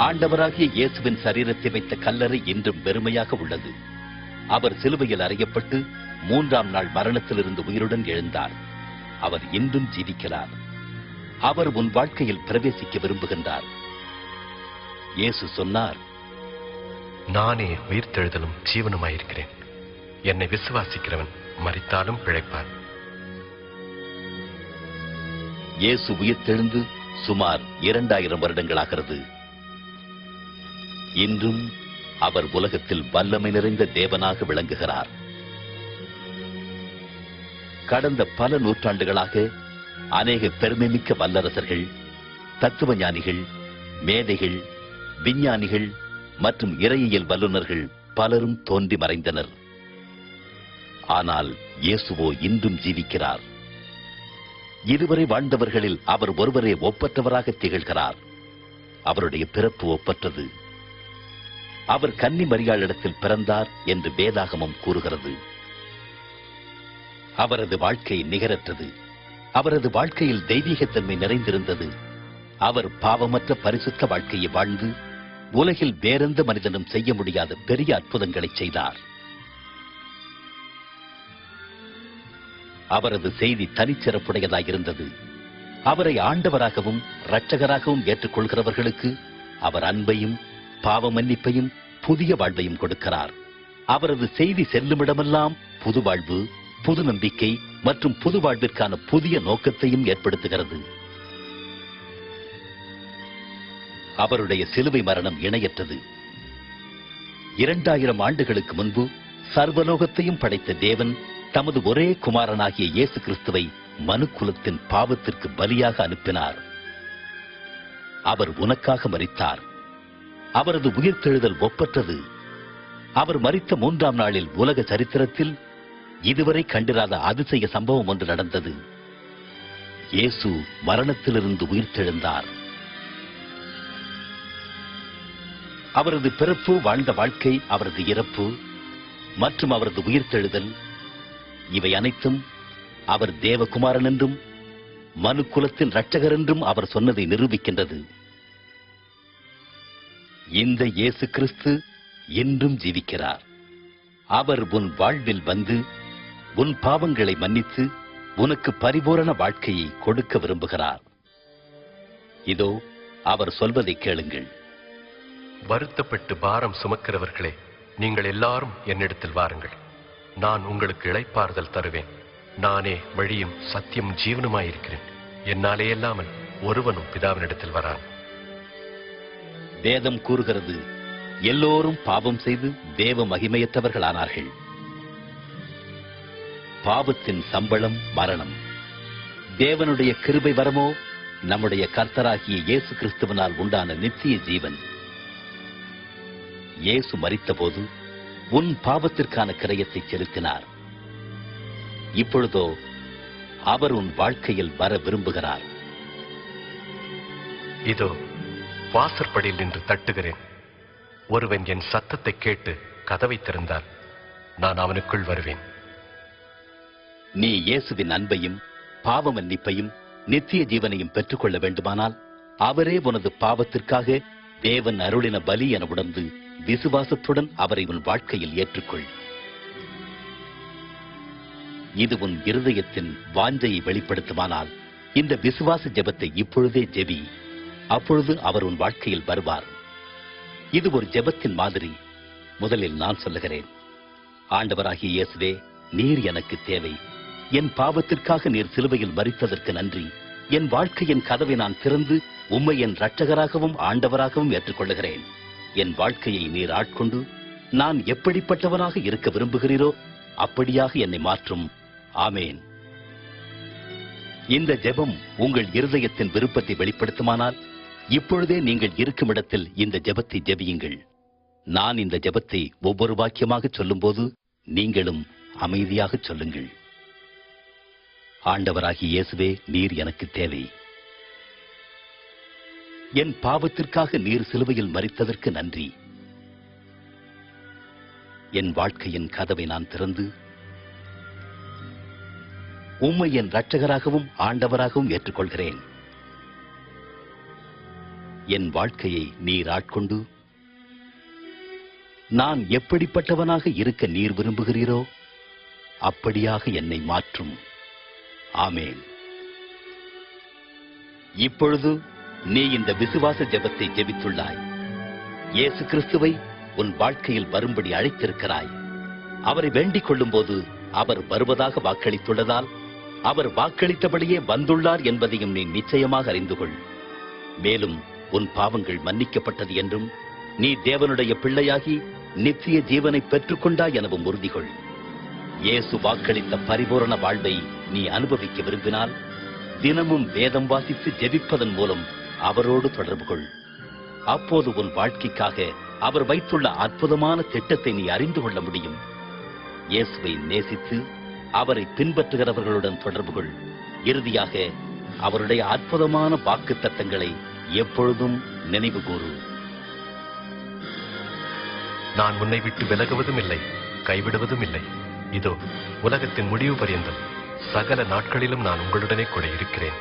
ஆண்டவராகிய இயேசுவின் சரீரத்தை வைத்த கல்லறை இன்றும் வெறுமையாக உள்ளது. அவர் சிலுவையில் அறையப்பட்டு 3ஆம் நாள் மரணத்திலிருந்து உயிருடன் எழுந்தார். அவர் இன்றும் ஜீவிக்கிறார். அவர் உன் வாழ்க்கையில் பிரவேசிக்க விரும்புகின்றார். இயேசு சொன்னார், நானே உயிர்த்தெழுதலும் ஜீவனுமாயிருக்கிறேன். என்னை விசுவாசிக்கிறவன் மரித்தாலும் பிழைப்பான். இயேசு உயிர்த்தெழுந்து சுமார் 2000 வருடங்களாகிறது. இன்றும் அவர் உலகத்தில் வல்லமை நிறைந்த தேவனாக விளங்குகிறார். கடந்த பல நூற்றாண்டுகளாக அநேக பெருமைமிக்க வல்லரசர்கள், தத்துவ ஞானிகள், மேதைகள், விஞ்ஞானிகள் மற்றும் இறையியல் வல்லுநர்கள் பலரும் தோன்றி மறைந்தனர். ஆனால் இயேசுவோ இன்றும் ஜீவிக்கிறார். இதுவரை வாழ்ந்தவர்களில் அவர் ஒருவரே ஒப்பற்றவராக திகழ்கிறார். அவருடைய பிறப்பு ஒப்பற்றது. அவர் கன்னி மரியாளிடத்தில் பிறந்தார் என்று வேதாகமம் கூறுகிறது. அவரது வாழ்க்கை நிகரற்றது. அவரது வாழ்க்கையில் தெய்வீகத்தன்மை நிறைந்திருந்தது. அவர் பாவமற்ற பரிசுத்த வாழ்க்கையை வாழ்ந்து உலகில் வேறெந்த மனிதனும் செய்ய முடியாத பெரிய அற்புதங்களை செய்தார். அவரது செய்தி தனிச்சிறப்புடையதாயிருந்தது. அவரை ஆண்டவராகவும் இரட்சகராகவும் ஏற்றுக்கொள்கிறவர்களுக்கு அவர் அன்பையும் பாவ மன்னிப்பையும் புதிய வாழ்வையும் கொடுக்கிறார். அவரது செய்தி செல்லுமிடமெல்லாம் புது வாழ்வு, புது நம்பிக்கை மற்றும் புது வாழ்விற்கான புதிய நோக்கத்தையும் ஏற்படுத்துகிறது. அவருடைய சிலுவை மரணம் இணையற்றது. 2000 ஆண்டுகளுக்கு முன்பு சர்வலோகத்தையும் படைத்த தேவன் தமது ஒரே குமாரனாகிய இயேசு கிறிஸ்துவை மனுக்குலத்தின் பாவத்திற்கு பலியாக அனுப்பினார். அவர் உனக்காக மரித்தார். அவரது உயிர்த்தெழுதல் ஒப்பற்றது. அவர் மரித்த 3ஆம் நாளில் உலக சரித்திரத்தில் இதுவரை கண்டிராத அதிசய சம்பவம் ஒன்று நடந்தது. இயேசு மரணத்திலிருந்து உயிர்த்தெழுந்தார். அவரது பிறப்பு, வாழ்ந்த வாழ்க்கை, அவரது இறப்பு மற்றும் அவரது உயிர்த்தெழுதல் இவை அனைத்தும் அவர் தேவகுமாரன் என்றும் மனுக்குலத்தின் இரட்சகர் என்றும் அவர் சொன்னதை நிரூபிக்கின்றது. இந்த இயேசு கிறிஸ்து என்றும் ஜீவிக்கிறார். அவர் உன் வாழ்வில் வந்து உன் பாவங்களை மன்னித்து உனக்கு பரிபூரண வாழ்க்கையை கொடுக்க விரும்புகிறார். இதோ அவர் சொல்வதை கேளுங்கள். வருத்தப்பட்டு பாரம் சுமக்கிறவர்களே, நீங்கள் எல்லாரும் என்னிடத்தில் வாருங்கள். நான் உங்களுக்கு இளைப்பாறுதல் தருவேன். நானே வழியும் சத்தியம் ஜீவனுமாயிருக்கிறேன். என்னாலே இல்லாமல் ஒருவனும் பிதாவினிடத்தில் வரான். வேதம் கூறுகிறது, எல்லோரும் பாவம் செய்து தேவ மகிமையற்றவர்களானார்கள். பாவத்தின் சம்பளம் மரணம். தேவனுடைய கிருபை வரமோ நம்முடைய கர்த்தராகிய இயேசு கிறிஸ்துவினால் உண்டான நித்திய ஜீவன். இயேசு மரித்தபோது உன் பாவத்திற்கான கிரயத்தை செலுத்தினார். இப்பொழுதோ அவர் உன் வாழ்க்கையில் வர விரும்புகிறார். இதோ வாசற்படியில் நின்று தட்டுகிறேன். ஒருவன் என் சத்தத்தை கேட்டு கதவை திறந்தால் நான் அவனுக்குள் வருவேன். நீ இயேசுவின் அன்பையும் பாவ மன்னிப்பையும் நித்திய ஜீவனையும் பெற்றுக்கொள்ள வேண்டுமானால் அவரே உனது பாவத்திற்காக தேவன் அருளின பலி என உணர்ந்து விசுவாசத்துடன் அவரை உன் வாழ்க்கையில் ஏற்றுக்கொள். இது உன் இருதயத்தின் வாஞ்சையை வெளிப்படுத்துமானால் இந்த விசுவாச ஜெபத்தை இப்பொழுதே ஜெபி. அப்பொழுது அவர் உன் வாழ்க்கையில் வருவார். இது ஒரு ஜெபத்தின் மாதிரி. முதலில் நான் சொல்லுகிறேன். ஆண்டவராகிய இயேசுவே, நீர் எனக்கு தேவை. என் பாவத்திற்காக நீர் சிலுவையில் மரித்ததற்கு நன்றி. என் வாழ்க்கையின் கதவை நான் திறந்து உம்மை என் இரட்சகராகவும் ஆண்டவராகவும் ஏற்றுக்கொள்ளுகிறேன். என் வாழ்க்கையை நீர் ஆட்கொண்டு நான் எப்படிப்பட்டவனாக இருக்க விரும்புகிறீரோ அப்படியாக என்னை மாற்றும். ஆமேன். இந்த ஜெபம் உங்கள் இருதயத்தின் விருப்பத்தை வெளிப்படுத்துமானால் இப்பொழுதே நீங்கள் இருக்கும் இடத்தில் இந்த ஜெபத்தை ஜெபியுங்கள். நான் இந்த ஜெபத்தை ஒவ்வொரு வாக்கியமாக சொல்லும்போது நீங்களும் அமைதியாக சொல்லுங்கள். ஆண்டவராகிய இயேசுவே, நீர் எனக்கு தேவை. என் பாவத்திற்காக நீர் சிலுவையில் மரித்ததற்கு நன்றி. என் வாழ்க்கையின் கதவை நான் திறந்து உம்மை என் இரட்சகராகவும் ஆண்டவராகவும் ஏற்றுக்கொள்கிறேன். என் வாழ்க்கையை நீர் ஆட்கொண்டு நான் எப்படிப்பட்டவனாக இருக்க நீர் விரும்புகிறீரோ அப்படியாக என்னை மாற்றும். ஆமென். இப்பொழுது நீ இந்த விசுவாச ஜெபத்தை ஜெபித்துள்ளாய். இயேசு கிறிஸ்துவை உன் வாழ்க்கையில் வரும்படி அழைத்திருக்கிறாய். அவரை வேண்டிக் கொள்ளும்போது அவர் வருவதாக வாக்களித்துள்ளதால் அவர் வாக்களித்தபடியே வந்துள்ளார் என்பதையும் நீ நிச்சயமாக அறிந்து கொள். மேலும் உன் பாவங்கள் மன்னிக்கப்பட்டது என்றும் நீ தேவனுடைய பிள்ளையாகி நித்திய ஜீவனை பெற்றுக்கொண்டாய் எனவும் உறுதிகொள். இயேசு வாக்களித்த பரிபூரண வாழ்வை நீ அனுபவிக்க விரும்பினால் தினமும் வேதம் வாசித்து ஜெபிப்பதன் மூலம் அவரோடு தொடர்பு கொள். அப்போது உன் வாழ்க்கைக்காக அவர் வைத்துள்ள அற்புதமான திட்டத்தை நீ அறிந்து கொள்ள முடியும். இயேசுவை நேசித்து அவரை பின்பற்றுகிறவர்களுடன் தொடர்பு கொள். இறுதியாக அவருடைய அற்புதமான வாக்குத்தத்தங்களை எப்பொழுதும் நினைவு கூறு. நான் உன்னை விட்டு விலகுவதும் இல்லை, கைவிடுவதும் இல்லை. இதோ உலகத்தின் முடிவு பரியந்தம் சகல நாட்களிலும் நான் உங்களுடனே கூட இருக்கிறேன்.